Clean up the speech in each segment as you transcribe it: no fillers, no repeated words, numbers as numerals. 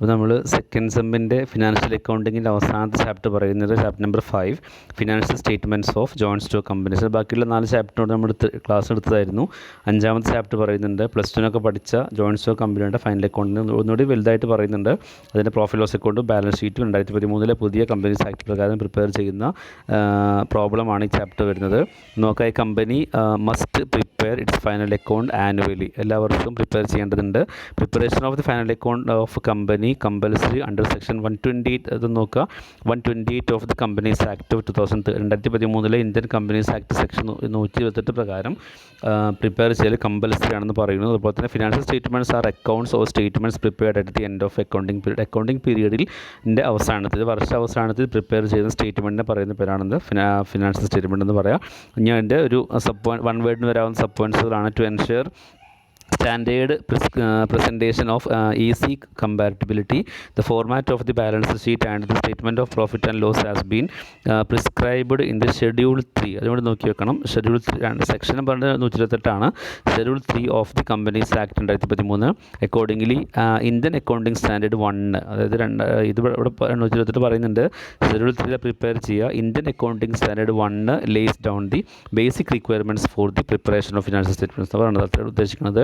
അപ്പോൾ നമ്മൾ second സെമ്മിൻ്റെ financial അക്കൗണ്ടിങ്ങിൻ്റെ അവസാനത്തെ ചാപ്റ്റർ പറയുന്നത് chapter number 5 financial statements of joint stock companies. ബാക്കിയുള്ള 4 ചാപ്റ്ററിനോട് നമ്മൾ ക്ലാസ് എടുത്തതായിരുന്നു. 5ാമത്തെ ചാപ്റ്റർ പറയുന്നുണ്ട് പ്ലസ് ടുവിനൊക്കെ പഠിച്ച ജോയിൻറ്റ് സ്റ്റോക്ക് കമ്പനിയുടെ ഫൈനൽ അക്കൗണ്ടിന് ഒന്നുകൂടി വലുതായിട്ട് പറയുന്നുണ്ട്. അതിൻ്റെ പ്രോഫിറ്റ് ലോസ് അക്കൗണ്ടും ബാലൻസ് ഷീറ്റും 2013 പുതിയ കമ്പനീസ് ആക്ട് പ്രകാരം പ്രിപ്പയർ ചെയ്യുന്ന പ്രോബ്ലമാണ് ഈ ചാപ്റ്റർ വരുന്നത്. നോക്കാം, ഈ company must prepare it's final account annually, എല്ലാ വർഷവും പ്രിപ്പയർ ചെയ്യേണ്ടതുണ്ട്. Preparation of the final account of company compulsory under section 128, അത് നോക്കുക, 128 of the companies act of 2013 Indian companies act section 128 പ്രകാരം പ്രിപ്പയർ ചെയ്യൽ കമ്പൽസറി ആണെന്ന് പറയുന്നു. അതുപോലെ തന്നെ financial statements are accounts or statements prepared at the end of accounting പീരീഡിൽ അവസാനത്തിൽ വർഷ അവസാനത്തിൽ പ്രിപ്പയർ ചെയ്യുന്ന സ്റ്റേറ്റ്മെൻറ്റിനെ പറയുന്ന പേരാണെന്ന് ഫിനാൻഷ്യൽ സ്റ്റേറ്റ്മെൻറ്റ് എന്ന് പറയാം. ഇനി അതിൻ്റെ ഒരു വൺ വേർഡിന് വരാവുന്ന സബ് പോയിൻറ്റ്സുകളാണ് to ensure standard presentation of easy comparability, the format of the balance sheet and the statement of profit and loss has been prescribed in the schedule 3. അതുകൊണ്ട് നോക്കി വെക്കണം, ഷെഡ്യൂൾ 3 സെക്ഷൻ പറഞ്ഞത് 128 schedule 3 of the companies act 2013. Accordingly Indian accounting standard 1, അതായത് ഇത് ഇവിടെ 128 പറയുന്നുണ്ട് schedule 3 prepare ചെയ്യുക. Indian accounting standard 1 lace down the basic requirements for the preparation of financial statements എന്ന് പറയുന്നത്. അത്ര ഉദ്ദേശിക്കുന്നത്.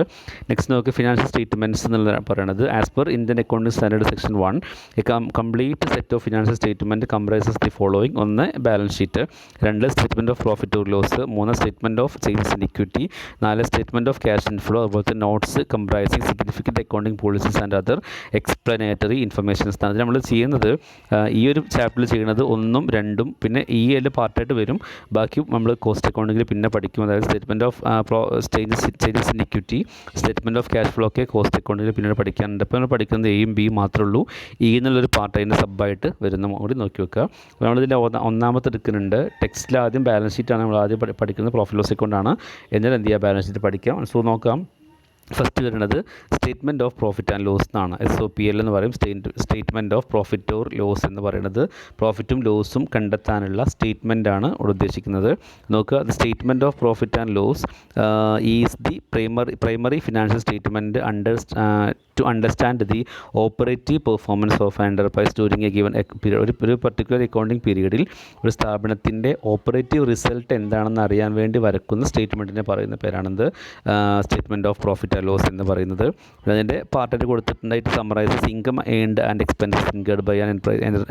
നെക്സ്റ്റ് നോക്ക്, ഫിനാൻഷ്യൽ സ്റ്റേറ്റ്മെൻറ്റ്സ് എന്നുള്ള പറയുന്നത് as per Indian accounting standard section 1 a complete set of financial statement comprises the following: 1 balance sheet, 2 statement of profit or loss, 3 statement of changes in equity, 4 statement of cash inflow, അതുപോലെ notes comprising significant accounting policies and other explanatory informations. അത് നമ്മൾ ചെയ്യുന്നത് ഈ ഒരു ചാപ്റ്ററിൽ ചെയ്യുന്നത് 1ഉം 2ഉം പിന്നെ പാർട്ടായിട്ട് വരും. ബാക്കി നമ്മൾ കോസ്റ്റ് അക്കൗണ്ടിങ്ങിൽ പിന്നെ പഠിക്കും. അതായത് statement of changes in equity, statement of cash flow ഒക്കെ കോസ്റ്റ് അക്കൗണ്ടിൽ പിന്നീട് പഠിക്കാനുണ്ട്. അപ്പോൾ നമ്മൾ പഠിക്കുന്നത് എയും ബിയും മാത്രമേ ഉള്ളൂ. എന്നുള്ളൊരു പാർട്ട് അതിൻ്റെ സബ്ബായിട്ട് വരുന്ന കൂടി നോക്കി വെക്കുക. നമ്മളിതിൻ്റെ ഒന്നാമത്തെ എടുക്കുന്നുണ്ട്. ടെക്സ്റ്റിൽ ആദ്യം ബാലൻസ് ഷീറ്റാണ് നമ്മൾ ആദ്യം പഠിക്കുന്നത്, പ്രോഫിറ്റ് ലോസ് അക്കൗണ്ടാണ്. എന്നിട്ട് എന്ത് ചെയ്യുക, ബാലൻസ് ഷീറ്റ് പഠിക്കാം. സോ നോക്കാം, ഫസ്റ്റ് വരുന്നത് statement of profit and loss എന്നാണ്. SOPL എന്ന് പറയും. Statement of profit or loss എന്ന് പറയുന്നത് പ്രോഫിറ്റും ലോസും കണ്ടെത്താനുള്ള സ്റ്റേറ്റ്മെൻറ്റാണ് ഇവിടെ ഉദ്ദേശിക്കുന്നത്. നോക്കുക, the statement of profit and loss is the primary financial statement to understand the operative performance of enterprise during a given period. ഒരു പർട്ടിക്കുലർ അക്കൗണ്ടിങ് പീരീഡിൽ ഒരു സ്ഥാപനത്തിൻ്റെ ഓപ്പറേറ്റീവ് റിസൾട്ട് എന്താണെന്ന് അറിയാൻ വേണ്ടി വരക്കുന്ന സ്റ്റേറ്റ്മെൻറ്റിനെ പറയുന്ന പേരാണെന്ത്, statement of profit and loss എന്ന് പറയുന്നത്. അതിൻ്റെ പാർട്ടായിട്ട് കൊടുത്തിട്ടുണ്ടായിട്ട് summarises income earned and expenses incurred by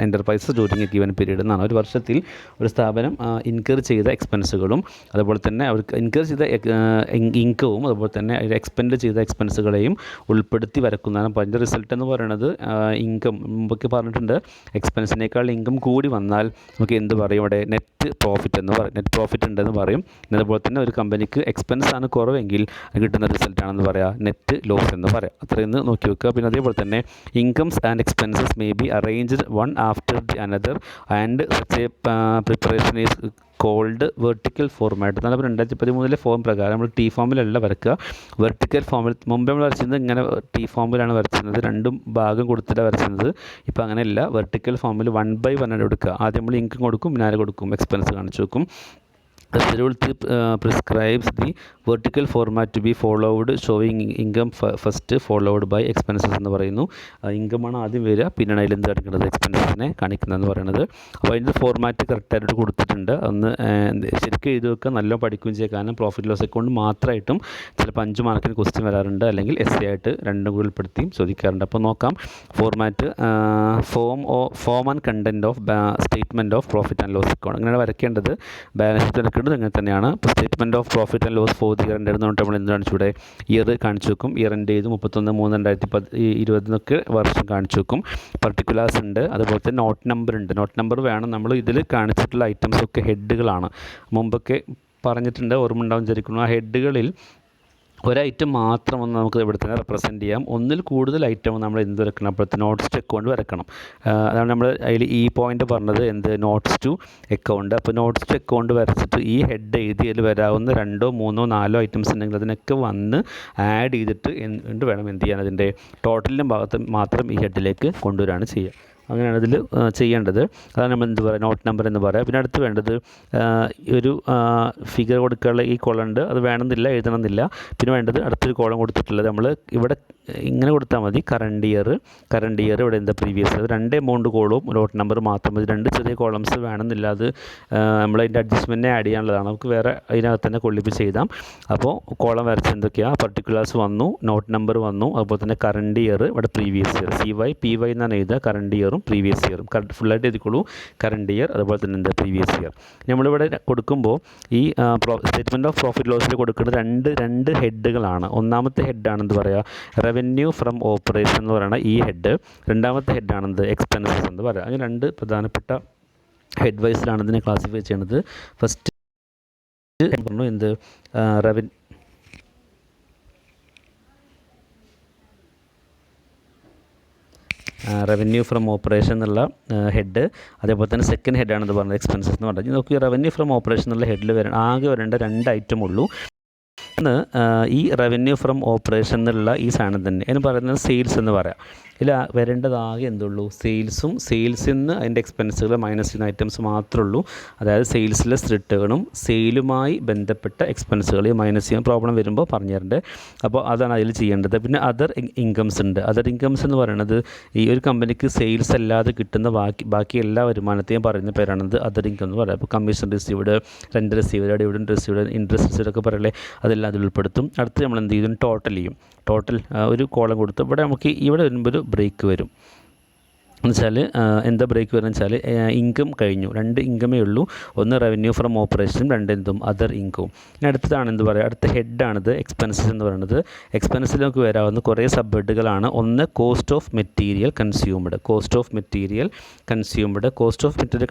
enterprises during a given period എന്നാണ്. ഒരു വർഷത്തിൽ ഒരു സ്ഥാപനം ഇൻകർ ചെയ്ത എക്സ്പെൻസുകളും അതുപോലെ തന്നെ അവർക്ക് ഇൻകർ ചെയ്ത ഇൻകവും അതുപോലെ തന്നെ എക്സ്പെൻഡ് ചെയ്ത എക്സ്പെൻസുകളെയും ഉൾപ്പെടുത്തി വരക്കുന്നതാണ്. അപ്പോൾ അതിൻ്റെ റിസൾട്ട് എന്ന് പറയുന്നത് ഇൻകം, മുമ്പൊക്കെ പറഞ്ഞിട്ടുണ്ട്, എക്സ്പെൻസിനേക്കാൾ ഇൻകം കൂടി വന്നാൽ നമുക്ക് എന്ത് പറയും, അവിടെ നെറ്റ് പ്രോഫിറ്റ് എന്ന് പറയും, നെറ്റ് പ്രോഫിറ്റ് ഉണ്ടെന്ന് പറയും. അതുപോലെ തന്നെ ഒരു കമ്പനിക്ക് എക്സ്പെൻസ് ആണ് കുറവെങ്കിൽ കിട്ടുന്ന റിസൾട്ടാണെന്ന് പറയാം, നെറ്റ് ലോസ് എന്ന് പറയാം. അത്രയും നോക്കി വെക്കുക. പിന്നെ അതേപോലെ തന്നെ incomes and expenses may be arranged one after the another and such a preparation is called vertical format. എന്നാൽ 2013 ഫോം പ്രകാരം നമ്മൾ T ഫോമിലല്ല വരക്കുക, വെർട്ടിക്കൽ ഫോമിൽ. മുമ്പ് നമ്മൾ വരച്ചിരുന്നത് ഇങ്ങനെ T ഫോമിലാണ് വരച്ചിരുന്നത്, 2 ഭാഗം കൊടുത്തിട്ടാണ് വരച്ചിരുന്നത്. ഇപ്പോൾ അങ്ങനെയല്ല, വെർട്ടിക്കൽ ഫോമിൽ 1 by 1 എടുക്കുക. ആദ്യം നമ്മൾ ഇൻകം കൊടുക്കും, പിന്നെ കൊടുക്കും, എക്സ്പെൻസ് കാണിച്ചു വെക്കും. The Schedule 3 prescribes the vertical format to be followed, showing income first followed by expenses എന്ന് പറയുന്നു. ഇൻകമാണ് ആദ്യം വരിക, പിന്നെയാണ് അതിൽ എന്ത് കാണിക്കുന്നത്, എക്സ്പെൻസസിനെ കാണിക്കുന്നതെന്ന് പറയുന്നത്. അപ്പോൾ അതിൻ്റെ ഫോർമാറ്റ് കറക്റ്റായിട്ട് കൊടുത്തിട്ടുണ്ട്. ഒന്ന് ശരിക്കും എഴുതി വെക്കുക, നല്ല പഠിക്കുകയും ചെയ്യുക. കാരണം പ്രോഫിറ്റ് ലോസ് അക്കൗണ്ട് മാത്രമായിട്ടും ചിലപ്പോൾ 5 മാർക്കിന് ക്വസ്റ്റ്യൻ വരാറുണ്ട്, അല്ലെങ്കിൽ essay ആയിട്ട് 2 കൂടി ഉൾപ്പെടുത്തിയും ചോദിക്കാറുണ്ട്. അപ്പോൾ നോക്കാം, format form and content of statement of profit and loss account അങ്ങനെയാണ് വരയ്ക്കേണ്ടത്. ബാലൻസ് ഷീറ്റ് അങ്ങനെ തന്നെയാണ്. ഇപ്പോൾ statement of profit and loss for the year end എഴുതുന്നതുകൊണ്ട് നമ്മൾ എന്ത് കാണിച്ചു, ഇവിടെ ഇയർ കാണിച്ചു വെക്കും. ഇയർ എൻഡ് ചെയ്ത് 31/3/2020 വർഷം കാണിച്ചു വെക്കും. പർട്ടിക്കുലേഴ്സ് ഉണ്ട്, അതുപോലെ തന്നെ നോട്ട് നമ്പർ ഉണ്ട്. നോട്ട് നമ്പർ വേണം. നമ്മൾ ഇതിൽ കാണിച്ചിട്ടുള്ള ഐറ്റംസ് ഒക്കെ ഹെഡുകളാണ്. മുമ്പൊക്കെ പറഞ്ഞിട്ടുണ്ട്, ഓർമ്മ ഉണ്ടാവും വിചാരിക്കുന്നു. ആ ഹെഡുകളിൽ ഒരൈറ്റം മാത്രം ഒന്ന് നമുക്ക് ഇവിടെ തന്നെ റെപ്രസെൻറ്റ് ചെയ്യാം. ഒന്നിൽ കൂടുതൽ ഐറ്റം നമ്മൾ എന്ത് വരക്കണം, അപ്പോഴത്തെ നോട്ട്സ് ടു അക്കൗണ്ട് വരക്കണം. അതാണ് നമ്മൾ അതിൽ ഈ പോയിൻ്റ് പറഞ്ഞത്, എന്ത്, നോട്ട്സ് ടു അക്കൗണ്ട്. അപ്പോൾ നോട്ട്സ് ടു അക്കൗണ്ട് വരച്ചിട്ട് ഈ ഹെഡ് എഴുതി അതിൽ വരാവുന്ന 2, 3, 4 ഐറ്റംസ് ഉണ്ടെങ്കിൽ അതിനൊക്കെ വന്ന് ആഡ് ചെയ്തിട്ട് വേണം എന്ത് ചെയ്യാൻ, അതിൻ്റെ ടോട്ടലിൻ്റെ ഭാഗത്ത് മാത്രം ഈ ഹെഡിലേക്ക് കൊണ്ടുവരികയാണ് ചെയ്യുക. അങ്ങനെയാണ് ഇതിൽ ചെയ്യേണ്ടത്. അതാണ് നമ്മൾ എന്ത് പറയുക, നോട്ട് നമ്പർ എന്ന് പറയുക. പിന്നെ അടുത്ത് വേണ്ടത് ഒരു ഫിഗർ കൊടുക്കാനുള്ള ഈ കോളം ഉണ്ട്, അത് വേണമെന്നില്ല, എഴുതണമെന്നില്ല. പിന്നെ വേണ്ടത് അടുത്തൊരു കോളം കൊടുത്തിട്ടുള്ളത് നമ്മൾ ഇവിടെ ഇങ്ങനെ കൊടുത്താൽ മതി, കറണ്ട് ഇയർ ഇവിടെ എന്താ പ്രീവിയസ് ഇയർ, 2 എമൗണ്ട് കോളവും നോട്ട് നമ്പർ മാത്രം മതി. 2 ചെറിയ കോളംസ് വേണമെന്നില്ല, അത് നമ്മളതിൻ്റെ അഡ്ജസ്റ്റ്മെൻറ്റിനെ ആഡ് ചെയ്യാനുള്ളതാണ്, നമുക്ക് വേറെ അതിനകത്ത് തന്നെ കൊള്ളിപ്പിച്ച് എഴുതാം. അപ്പോൾ കോളം വരച്ച് എന്തൊക്കെയാണ്, പർട്ടിക്കുലേഴ്സ് വന്നു, നോട്ട് നമ്പർ വന്നു, അതുപോലെ തന്നെ കറണ്ട് ഇയർ, ഇവിടെ പ്രീവിയസ് ഇയർ, CY എന്നാണ് എഴുതുക, കറണ്ട് ഇയറും പ്രീവിയസ് ഇയറും ഫുള്ളായിട്ട് എഴുതിക്കോളൂ, കറണ്ട് ഇയർ അതുപോലെ തന്നെ എന്താ പ്രീവിയസ് ഇയർ. നമ്മളിവിടെ കൊടുക്കുമ്പോൾ ഈ സ്റ്റേറ്റ്മെൻറ്റ് ഓഫ് പ്രോഫിറ്റ് ലോസിൽ കൊടുക്കുന്നത് രണ്ട് ഹെഡുകളാണ്. ഒന്നാമത്തെ ഹെഡാണെന്ന് പറയുക റവന്യൂ ഫ്രം ഓപ്പറേഷൻ എന്ന് പറയുന്ന ഈ ഹെഡ്, രണ്ടാമത്തെ ഹെഡാണെന്ത് എക്സ്പെൻസസ് എന്ന് പറയുക. അങ്ങനെ 2 പ്രധാനപ്പെട്ട ഹെഡ് വൈസിലാണ് ഇതിനെ ക്ലാസിഫൈ ചെയ്യുന്നത്. ഫസ്റ്റ് പറഞ്ഞു എന്ത് റവന്യൂ ഫ്രം ഓപ്പറേഷൻ എന്നുള്ള ഹെഡ്, അതേപോലെ തന്നെ സെക്കൻഡ് ഹെഡാണെന്ന് പറഞ്ഞത് എക്സ്പെൻസസ് എന്ന് പറഞ്ഞാൽ. നോക്കി റവന്യൂ ഫ്രം ഓപ്പറേഷൻ എന്നുള്ള ഹെഡിൽ ആകെ വരേണ്ട 2 ഐറ്റം ഉള്ളൂ. ഈ റവന്യൂ ഫ്രം ഓപ്പറേഷൻ എന്നുള്ള ഈ സാധനം തന്നെ അതിന് പറയുന്നത് സെയിൽസ് എന്ന് പറയാം. ഇതിൽ വരേണ്ടതാകെ എന്തുള്ളൂ, സെയിൽസിൽ നിന്ന് അതിൻ്റെ എക്സ്പെൻസുകൾ മൈനസ് ചെയ്യുന്ന ഐറ്റംസ് മാത്രമേ ഉള്ളൂ. അതായത് സെയിൽസിലെ റിട്ടേണും സെയിലുമായി ബന്ധപ്പെട്ട എക്സ്പെൻസുകൾ മൈനസ് ചെയ്യാൻ പ്രോബ്ലം വരുമ്പോൾ പറഞ്ഞു തരേണ്ടത്. അപ്പോൾ അതാണ് അതിൽ ചെയ്യേണ്ടത്. പിന്നെ അതർ ഇൻകംസ് ഉണ്ട്. അതർ ഇൻകംസ് എന്ന് പറയുന്നത് ഈ ഒരു കമ്പനിക്ക് സെയിൽസ് അല്ലാതെ കിട്ടുന്ന ബാക്കി എല്ലാ വരുമാനത്തെയും പറയുന്ന പേരാണത് അതർ ഇൻകം എന്ന് പറയാം. അപ്പോൾ commission received, rent received, dividend received, interest received ഒക്കെ പറയല്ലേ, അതെല്ലാം അതിൽ ഉൾപ്പെടുത്തും. അടുത്ത് നമ്മൾ എന്ത് ചെയ്യും, ടോട്ടൽ ചെയ്യും. ടോട്ടൽ ഒരു കോളം കൊടുത്ത് ഇവിടെ നമുക്ക് ഇവിടെ വരുമ്പോൾ ഒരു ബ്രേക്ക് വരും. എന്നുവെച്ചാൽ എന്താ ബ്രേക്ക് വരുന്നത് വെച്ചാൽ ഇൻകം കഴിഞ്ഞു, 2 ഇൻകമേ ഉള്ളൂ, ഒന്ന് റവന്യൂ ഫ്രം ഓപ്പറേഷനും 2 എന്തും അതർ ഇൻകവും. ഇനി അടുത്തതാണ് എന്ത് പറയുക, അടുത്ത ഹെഡാണിത് എക്സ്പെൻസസ് എന്ന് പറയുന്നത്. എക്സ്പെൻസിൽ നമുക്ക് വരാവുന്ന കുറേ സബ് ഹെഡുകളാണ്. ഒന്ന് cost of material consumed, cost of material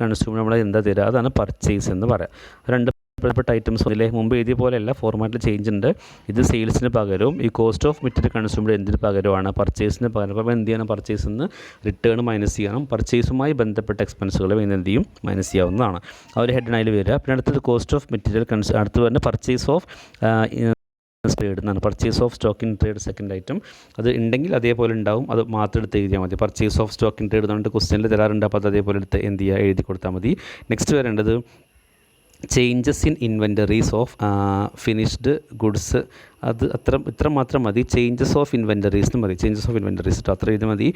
consumed നമ്മൾ എന്താ തരിക, അതാണ് പർച്ചേസ് എന്ന് പറയാം. 2 പ്രധാനപ്പെട്ട ഐറ്റംസ് അതിലെ മുമ്പ് എഴുതിയ പോലെയല്ല, ഫോർമാറ്റിൽ ചേഞ്ച് ഉണ്ട്. ഇത് സെയിൽസിന് പകരവും ഈ കോസ്റ്റ് ഓഫ് മെറ്റീരിയൽ കൺസ്യൂംഡ് എന്തിന് പകരമാണ്, പർച്ചേസിന് പകരം. അപ്പോൾ എന്ത് ചെയ്യണം, പർച്ചേസിൽ നിന്ന് റിട്ടേൺ മൈനസ് ചെയ്യണം. പർച്ചേസുമായി ബന്ധപ്പെട്ട എക്സ്പെൻസുകൾ എന്ത് ചെയ്യും, മൈനസ് ചെയ്യാവുന്നതാണ്. ആ ഒരു ഹെഡിന് അതിൽ വരിക. പിന്നെ അടുത്തത് കോസ്റ്റ് ഓഫ് മെറ്റീരിയൽ അടുത്ത് വരുന്ന പർച്ചേസ് ഓഫ് ട്രേഡ് എന്നാണ്. Purchase of stock in trade second item, അത് ഉണ്ടെങ്കിൽ അതേപോലെ ഉണ്ടാവും, അത് മാത്രം എടുത്ത് എഴുതിയാൽ മതി. Purchase of stock in trade എന്ന് പറഞ്ഞിട്ട് ക്വസ്റ്റ്യനിൽ തരാറുണ്ട്, അപ്പോൾ അത് അതേപോലെ എടുത്ത് എന്ത് ചെയ്യുക, എഴുതി കൊടുത്താൽ മതി. നെക്സ്റ്റ് വരേണ്ടത് changes in inventories of finished goods, അത് ഇത്ര മാത്രം മതി. ചേഞ്ചസ് ഓഫ് ഇൻവെൻറ്ററീസ് മതി, ചേഞ്ചസ് ഓഫ് ഇൻവെൻറ്ററീസ് അത്ര ഇത് മതി.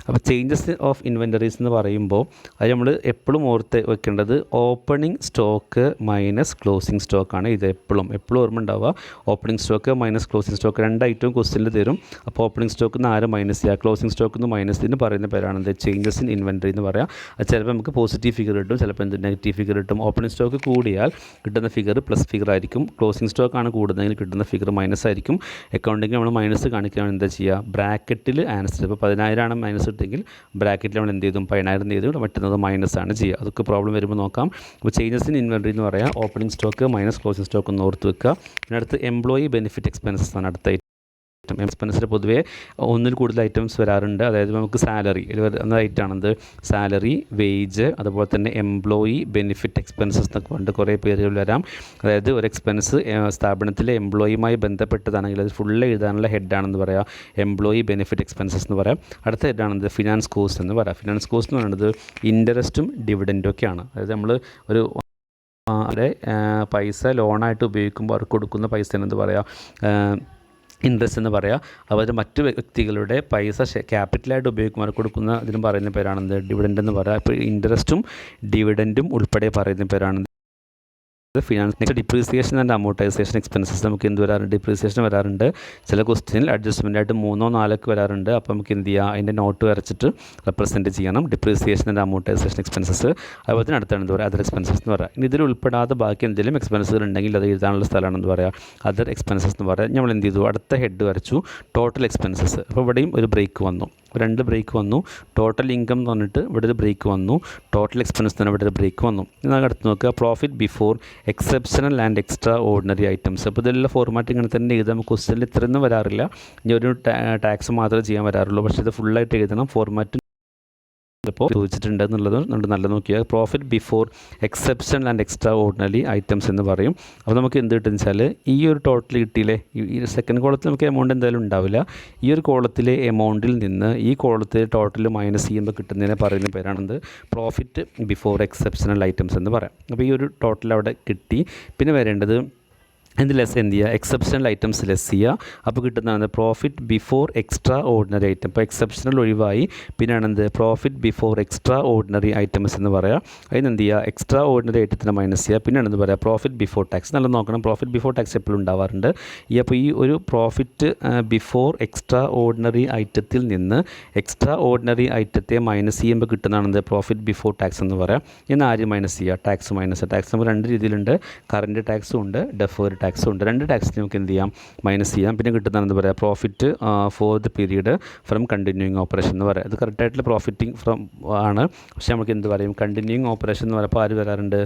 അപ്പോൾ ചേഞ്ചസ് ഓഫ് ഇൻവെൻറ്ററീസ് എന്ന് പറയുമ്പോൾ അത് നമ്മൾ എപ്പോഴും ഓർത്ത് വെക്കേണ്ടത് ഓപ്പണിംഗ് സ്റ്റോക്ക് മൈനസ് ക്ലോസിംഗ് സ്റ്റോക്കാണ്. ഇത് എപ്പോഴും ഓർമ്മ ഉണ്ടാവുക. Opening stock minus closing stock 2 ഐറ്റവും ക്വസ്റ്റ്യനിൽ തരും. അപ്പോൾ ഓപ്പണിംഗ് സ്റ്റോക്കിൽ നിന്ന് ആരും മൈനസ് ചെയ്യുക, ക്ലോസിംഗ് സ്റ്റോക്കിൽ നിന്ന് മൈനസ് ചെയ്യുന്ന പറയുന്ന പേരാണ് ചേഞ്ചസ് ഇൻ ഇൻവെൻറ്ററി എന്ന് പറയാം. അത് ചിലപ്പോൾ നമുക്ക് പോസിറ്റീവ് ഫിഗർ കിട്ടും, ചിലപ്പോൾ നെഗറ്റീവ് ഫിഗർ കിട്ടും. ഓപ്പണിംഗ് സ്റ്റോക്ക് കൂടിയാൽ കിട്ടുന്ന ഫിഗർ പ്ലസ് ഫിഗർ ആയിരിക്കും, ക്ലോസിംഗ് സ്റ്റോക്കാണ് കൂടുന്നതെങ്കിൽ കിട്ടുന്ന ഫിഗർ മൈനസ് ആയിരിക്കും. അക്കൗണ്ടിങ് നമ്മൾ മൈനസ് കാണിക്കുകയാണ് എന്താ ചെയ്യുക, ബ്രാക്കറ്റിൽ ആൻസർ. ഇപ്പോൾ 10,000 ആണ് മൈനസ് ഇട്ടെങ്കിൽ ബ്രാക്കറ്റിൽ നമ്മൾ എന്ത് ചെയ്തും 10,000 ചെയ്തു, മറ്റുന്നത് മൈനസ് ആണ് ചെയ്യുക. അതൊക്കെ പ്രോബ്ലം വരുമ്പോൾ നോക്കാം. അപ്പോൾ ചേഞ്ചസ് ഇൻ ഇൻവെൻറ്ററി എന്ന് പറയാം, opening stock minus closing stock ഒന്ന് ഓർത്ത് വെക്കുക. പിന്നെ അടുത്ത് എംപ്ലോയി ബെനിഫിറ്റ് എക്സ്പെൻസസ് ആണ് അടുത്ത എക്സ്പെൻസിൽ പൊതുവേ ഒന്നിൽ കൂടുതൽ ഐറ്റംസ് വരാറുണ്ട്. അതായത് നമുക്ക് സാലറി എന്ന ഐറ്റാണത്, സാലറി, വേജ്, അതുപോലെ തന്നെ എംപ്ലോയി ബെനിഫിറ്റ് എക്സ്പെൻസസ് എന്നൊക്കെ കൊണ്ട് കുറേ പേരുകൾ വരാം. അതായത് ഒരു എക്സ്പെൻസ് സ്ഥാപനത്തിലെ എംപ്ലോയിയുമായി ബന്ധപ്പെട്ടതാണെങ്കിൽ അത് ഫുള്ള് എഴുതാനുള്ള ഹെഡാണെന്ന് പറയാം, എംപ്ലോയി ബെനിഫിറ്റ് എക്സ്പെൻസസ് എന്ന് പറയാം. അടുത്ത ഹെഡാണത് ഫിനാൻസ് കോസ്റ്റ് എന്ന് പറയാം. ഫിനാൻസ് കോസ്റ്റ് എന്ന് പറയുന്നത് ഇൻട്രസ്റ്റും ഡിവിഡൻറ്റും ഒക്കെയാണ്. അതായത് നമ്മൾ ഒരു പൈസ ലോണായിട്ട് ഉപയോഗിക്കുമ്പോൾ അവർക്ക് കൊടുക്കുന്ന പൈസ എന്ന് പറയാം ഇൻട്രസ്റ്റ് എന്ന് പറയാം. അവർ മറ്റു വ്യക്തികളുടെ പൈസ ക്യാപിറ്റലായിട്ട് ഉപയോഗിക്കുമ്പോൾ കൊടുക്കുന്ന ഇതിനും പറയുന്ന പേരാണെന്ത്, ഡിവിഡൻഡ് എന്ന് പറയാം. ഇപ്പോൾ ഇൻട്രസ്റ്റും ഡിവിഡൻറ്റും ഉൾപ്പെടെ പറയുന്ന പേരാണ് finance. Next depreciation and amortisation expenses. നമുക്ക് എന്ത് വരാറുണ്ട്, ഡിപ്രീസിയേഷൻ വരാറുണ്ട്. ചില ക്വസ്റ്റ്യനിൽ അഡ്ജസ്റ്റ്മെൻ്റ് ആയിട്ട് 3 or 4 വരാറുണ്ട്. അപ്പോൾ നമുക്ക് എന്ത് ചെയ്യുക, അതിൻ്റെ നോട്ട് വരച്ചിട്ട് റെപ്രസെൻറ്റ് ചെയ്യണം. Depreciation and amortisation expenses. അതുപോലെ തന്നെ അടുത്താണ് എന്ത് പറയുക, അതർ എക്സ്പെൻസസ് എന്ന് പറയാം. ഇനി ഇതിൽ ഉൾപ്പെടാതെ ബാക്കി എന്തെങ്കിലും എക്സ്പെൻസുകൾ ഉണ്ടെങ്കിൽ അത് എഴുതാനുള്ള സ്ഥലമാണെന്ന് പറയാം, അതർ എക്സ്പെൻസസ് എന്ന് പറയാം. നമ്മൾ എന്ത് ചെയ്തു, അടുത്ത ഹെഡ് വരച്ചു, ടോട്ടൽ എക്സ്പെൻസസ്. അപ്പോൾ ഇവിടെയും ഒരു ബ്രേക്ക് വന്നു, 2 ബ്രേക്ക് വന്നു. ടോട്ടൽ ഇൻകം എന്ന് പറഞ്ഞിട്ട് ഇവിടെ ഒരു ബ്രേക്ക് വന്നു, ടോട്ടൽ എക്സ്പെൻസ് തന്നെ ഇവിടെ ഒരു ബ്രേക്ക് വന്നു. എന്നാൽ അടുത്ത് നോക്കുക, profit before exceptional and extra ordinary items. അപ്പോൾ ഇതെല്ലാം ഫോർമാറ്റ് ഇങ്ങനെ തന്നെ എഴുതാം. ക്വസ്റ്റ്യനിൽ ഇത്രയൊന്നും വരാറില്ല, ഇനി ഒരു ടാക്സ് മാത്രമേ ചെയ്യാൻ വരാറുള്ളൂ. പക്ഷേ ഇത് ഫുള്ളായിട്ട് എഴുതണം. ഫോർമാറ്റ് അപ്പോൾ ചോദിച്ചിട്ടുണ്ട് എന്നുള്ളത് നല്ല നോക്കിയാൽ profit before exceptional and extra ordinary items എന്ന് പറയും. അപ്പോൾ നമുക്ക് എന്ത് കിട്ടുമെന്ന് വെച്ചാൽ ഈ ഒരു ടോട്ടൽ കിട്ടിയില്ലേ, ഈ സെക്കൻഡ് കോളത്തിൽ നമുക്ക് എമൗണ്ട് എന്തായാലും ഉണ്ടാവില്ല. ഈ ഒരു കോളത്തിലെ എമൗണ്ടിൽ നിന്ന് ഈ കോളത്തിൽ ടോട്ടൽ മൈനസ് ചെയ്യുമ്പോൾ കിട്ടുന്നതിനെ പറയുന്ന പേരാണെന്ത്, പ്രോഫിറ്റ് ബിഫോർ എക്സെപ്ഷണൽ ഐറ്റംസ് എന്ന് പറയാം. അപ്പോൾ ഈ ഒരു ടോട്ടൽ അവിടെ കിട്ടി. പിന്നെ വരേണ്ടത് എന്ത് ലെസ് എന്ത് ചെയ്യുക, എക്സെപ്ഷണൽ ഐറ്റംസ് ലെസ് ചെയ്യുക. അപ്പോൾ കിട്ടുന്നതാണ് profit before extraordinary item. ഇപ്പോൾ എക്സെപ്ഷണൽ ഒഴിവായി, പിന്നെയാണെന്ത് profit before extraordinary items എന്ന് പറയാം. അതിന് എന്ത് ചെയ്യുക, എക്സ്ട്രാ ഓർഡിനറി ഐറ്റത്തിന് മൈനസ് ചെയ്യുക. പിന്നെയാണ് എന്ത് പറയുക, പ്രോഫിറ്റ് ബിഫോർ ടാക്സ്. നല്ല നോക്കണം, പ്രോഫിറ്റ് ബിഫോർ ടാക്സ് എപ്പോഴും ഉണ്ടാവാറുണ്ട്. അപ്പോൾ ഈ ഒരു പ്രോഫിറ്റ് ബിഫോർ എക്സ്ട്രാ ഓർഡിനറി ഐറ്റത്തിൽ നിന്ന് എക്സ്ട്രാ ഓർഡിനറി ഐറ്റത്തെ മൈനസ് ചെയ്യുമ്പോൾ കിട്ടുന്നതാണെന്ത്, പ്രോഫിറ്റ് ബിഫോർ ടാക്സ് എന്ന് പറയാം. ഇന്ന് ആര് മൈനസ് ചെയ്യുക, ടാക്സ് മൈനസ്. ടാക്സ് നമ്മൾ രണ്ട് രീതിയിലുണ്ട്, കറൻറ്റ് ടാക്സും ഉണ്ട്, ഡെഫേർഡ് ടാക്സും ഉണ്ട്. രണ്ട് ടാക്സിന് നമുക്ക് എന്ത് ചെയ്യാം, മൈനസ് ചെയ്യാം. പിന്നെ കിട്ടുന്നതാണ് എന്താ പറയുക, profit for the period from continuing operation എന്ന് പറയാം. അത് കറക്റ്റായിട്ടുള്ള പ്രോഫിറ്റിംഗ് ഫ്രം ആണ്. പക്ഷേ നമുക്ക് എന്ത് പറയും, കണ്ടിന്യൂയിങ് ഓപ്പറേഷൻ എന്ന് പറയുമ്പോൾ ആര് വരാറുണ്ട്,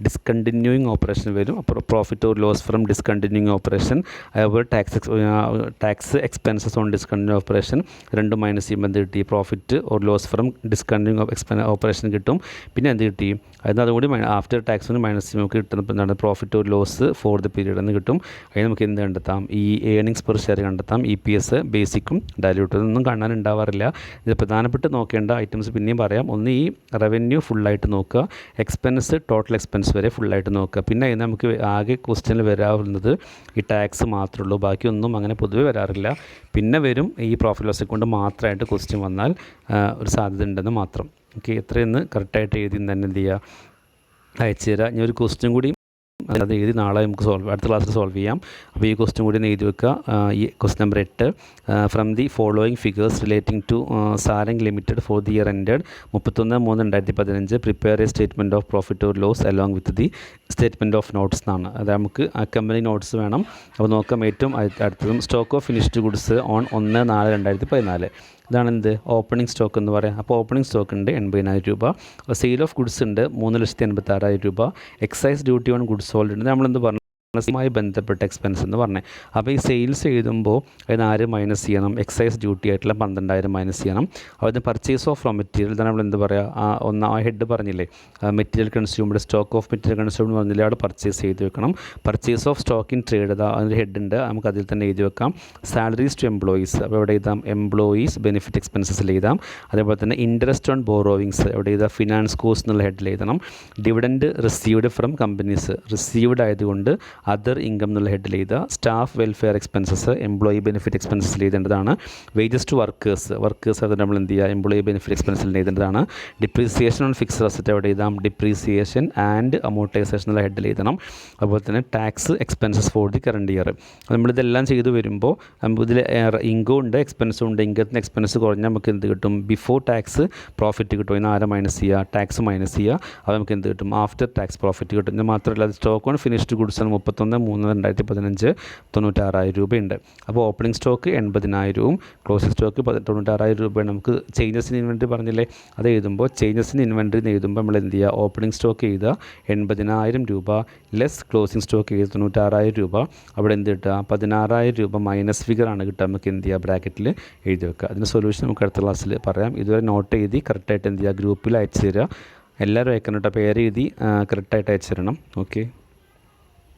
ഡിസ്കണ്ടിന്യൂയിങ് ഓപ്പറേഷൻ വരും. അപ്പോൾ profit or loss from discontinuing operation, അതുപോലെ tax expenses on discontinue operation രണ്ടും മൈനസ് ചെയ്യുമ്പോൾ എന്ത് കിട്ടി, profit or loss from discontinuing operation കിട്ടും. പിന്നെ എന്ത് കിട്ടി, അതുകൂടി ആഫ്റ്റർ ടാക്സിന് മൈനസ് ചെയ്യുമ്പോൾ നമുക്ക് കിട്ടുന്ന എന്താണ്, profit or loss for the period എന്ന് കിട്ടും. അതിന് നമുക്ക് എന്ത് കണ്ടെത്താം, ഈ ഏർണിങ്സ് പെർ ഷെയർ കണ്ടെത്താം, EPS, ബേസിക്കും ഡയലൂട്ടും. ഇതൊന്നും കാണാനുണ്ടാവാറില്ല. ഇത് പ്രധാനപ്പെട്ട് നോക്കേണ്ട ഐറ്റംസ് പിന്നെയും പറയാം. ഒന്ന് ഈ റവന്യൂ ഫുള്ളായിട്ട് നോക്കുക, എക്സ്പെൻസ് ടോട്ടൽ എക്സ്പെൻസ് വരെ ഫുള്ളായിട്ട് നോക്കുക. പിന്നെ അതിന് നമുക്ക് ആകെ ക്വസ്റ്റ്യനിൽ വരാവുന്നത് ഈ ടാക്സ് മാത്രമേ ഉള്ളൂ, ബാക്കിയൊന്നും അങ്ങനെ പൊതുവെ വരാറില്ല. പിന്നെ വരും ഈ പ്രോഫിറ്റ് ലോസ് അക്കൗണ്ട് മാത്രമായിട്ട് ക്വസ്റ്റ്യൻ വന്നാൽ ഒരു സാധ്യത ഉണ്ടെന്ന് മാത്രം. ഓക്കെ, എത്രയെന്ന് കറക്റ്റായിട്ട് എഴുതി തന്നെ എന്ത് ചെയ്യുക, അയച്ചു തരാം. ഇനി ഒരു ക്വസ്റ്റ്യൻ കൂടി അത് എഴുതി നാളെ നമുക്ക് അടുത്ത ക്ലാസ്സിൽ സോൾവ് ചെയ്യാം. അപ്പോൾ ഈ ക്വസ്റ്റ്യൻ കൂടി എഴുതി വെക്കുക. ഈ question number 8, from the following figures relating to Sarang limited for the year ended 31/3/2015 prepare a statement of profit or loss along with the statement of notes എന്നാണ്. അത് നമുക്ക് കമ്പനി നോട്ട്സ് വേണം. അപ്പോൾ നോക്കാം. ഏറ്റവും അടുത്തതും stock of finished goods on 1/4/2014. ഇതാണ് എന്ത്, ഓപ്പണിംഗ് സ്റ്റോക്ക് എന്ന് പറയാം. അപ്പോൾ ഓപ്പണിംഗ് സ്റ്റോക്ക് ഉണ്ട് 80,000 രൂപ. സെയിൽ ഓഫ് ഗുഡ്സ് ഉണ്ട് 3,86,000 രൂപ. Excise duty on goods sold ഉണ്ട്. നമ്മളെന്ത് പറഞ്ഞു, മായി ബന്ധപ്പെട്ട എക്സ്പെൻസ് എന്ന് പറഞ്ഞത്. അപ്പോൾ ഈ സെയിൽസ് എഴുതുമ്പോൾ അതിന് ആര് മൈനസ് ചെയ്യണം, എക്സൈസ് ഡ്യൂട്ടി ആയിട്ടുള്ള 12,000 മൈനസ് ചെയ്യണം. അതിന് പർച്ചേസ് ഓഫ് റോ മെറ്റീരിയൽ, ഇതാണ് നമ്മൾ എന്ത് പറയുക, ആ ഹെഡ് പറഞ്ഞില്ലേ, material consumed, stock of material consumed പറഞ്ഞില്ലേ, അവിടെ പർച്ചേസ് ചെയ്ത് വെക്കണം. Purchase of stock in trade, അതിൻ്റെ ഹെഡ് ഉണ്ട്, നമുക്ക് അതിൽ തന്നെ എഴുതി വെക്കാം. സാലറീസ് ടു എംപ്ലോയീസ്, അപ്പോൾ എവിടെ എഴുതാം, എംപ്ലോയീസ് ബെനിഫിറ്റ് എക്സ്പെൻസസിൽ എഴുതാം. അതേപോലെ തന്നെ ഇൻട്രസ്റ്റ് ഓൺ ബോറോവിങ്സ് എവിടെ എഴുതാം, ഫിനാൻസ് കോസ്റ്റ് എന്നുള്ള ഹെഡിൽ എഴുതണം. Dividend received from companies, received ആയതുകൊണ്ട് അതർ ഇൻകം എന്നുള്ള ഹെഡിൽ എഴുതുക. Staff welfare expenses, employee benefit എക്സ്പെൻസസിൽ എഴുതേണ്ടതാണ്. വേജസ് ടു വർക്കേഴ്സ് അത് നമ്മൾ എന്ത് ചെയ്യുക, എംപ്ലോയി ബെനിഫിറ്റ് എക്സ്പെൻസിൽ എഴുതേണ്ടതാണ്. ഡിപ്രീസിയേഷൻ ഓൺ ഫിക്സ്ഡ് അസറ്റ് എവിടെ എഴുതാം, ഡിപ്രീസിയേഷൻ ആൻഡ് അമോർട്ടൈസേഷൻ എന്നുള്ള ഹെഡിൽ എഴുതണം. അതുപോലെ തന്നെ tax expenses for the current year. നമ്മളിതെല്ലാം ചെയ്ത് വരുമ്പോൾ ഇതിൽ ഇൻകം ഉണ്ട്, എക്സ്പെൻസും ഉണ്ട്. ഇൻകത്തിന് എക്സ്പെൻസ് കുറഞ്ഞാൽ നമുക്ക് എന്ത് കിട്ടും, ബിഫോർ ടാക്സ് പ്രോഫിറ്റ് കിട്ടും. ഇതിന് ആരെ മൈനസ് ചെയ്യുക, ടാക്സ് മൈനസ് ചെയ്യുക. അപ്പോൾ നമുക്ക് എന്ത് കിട്ടും, ആഫ്റ്റർ ടാക്സ് പ്രോഫിറ്റ് കിട്ടും. ഇത് മാത്രമല്ല സ്റ്റോക്ക് ഓൺ ഫിനിഷ്ഡ് ഗുഡ്സ് ആണ് 31/3/2015 96,000 രൂപയുണ്ട്. അപ്പോൾ ഓപ്പണിംഗ് സ്റ്റോക്ക് 80,000, ക്ലോസിംഗ് സ്റ്റോക്ക് 96,000 രൂപയാണ്. നമുക്ക് ചേഞ്ചസ് ഇൻ ഇൻവെൻറ്ററി പറഞ്ഞില്ലേ, അത് എഴുതുമ്പോൾ ചേഞ്ചസ് ഇൻ ഇൻവെൻറ്ററി എഴുതുമ്പോൾ നമ്മൾ എന്ത് ചെയ്യുക, ഓപ്പണിംഗ് സ്റ്റോക്ക് എഴുതുക 80,000 രൂപ ലെസ് ക്ലോസിംഗ് സ്റ്റോക്ക് എഴുതുക 96,000 രൂപ. അവിടെ എന്ത് കിട്ടുക, 16,000 രൂപ മൈനസ് ഫിഗറാണ് കിട്ടുക. നമുക്ക് എന്ത് ചെയ്യുക, ബ്രാക്കറ്റിൽ എഴുതി വെക്കുക. അതിന് സൊല്യൂഷൻ നമുക്ക് അടുത്ത ക്ലാസ്സിൽ പറയാം. ഇതുവരെ നോട്ട് എഴുതി കറക്റ്റായിട്ട് എന്ത് ചെയ്യുക, ഗ്രൂപ്പിൽ അയച്ചു തരിക. എല്ലാവരും അയക്കണം കേട്ടോ, പേര് എഴുതി കറക്റ്റായിട്ട് അയച്ചു തരണം. ഓക്കെ.